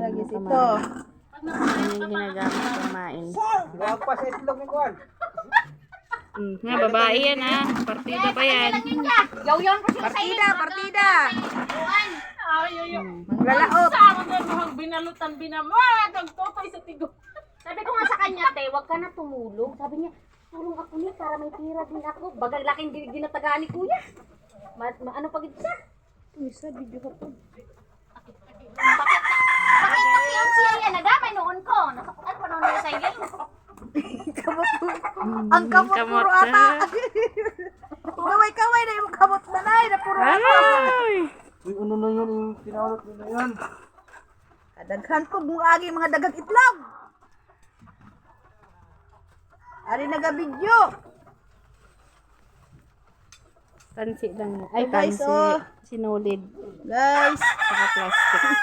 lagi ito. Yan yung ginagamit kumain. Huwag pa sa itlog ni Kwan. Nga, babae yan ha. Partida pa yan. Yaw-yaw ko siya Partida, partida. Maglalaot. Sa binalutan binamara nagtotoy sa tigo. Sabi ko nga sa kanya, te, wag ka na tumulong. Sabi niya, tulong ako ni para may tira din ako. Bagal laking ginatagaan ni kuya. Ano pag ito siya? Isa, video ka po. Pakita ko yung siya yan. Nagamay noon ko. Nasaktan pa noon yung sa iyo. Ang kamot Kamot puro na. ata. Kaway-kaway na yung kamot na na puro ata. Ay! Uy, ano na yun? Yung tinawag na yan. Kadaghan po mong agi mga dagang itlog. Ari naga-video. Kansi lang. Ay, Guys, kansi. oh. Sinulid. Guys. Saka plastic.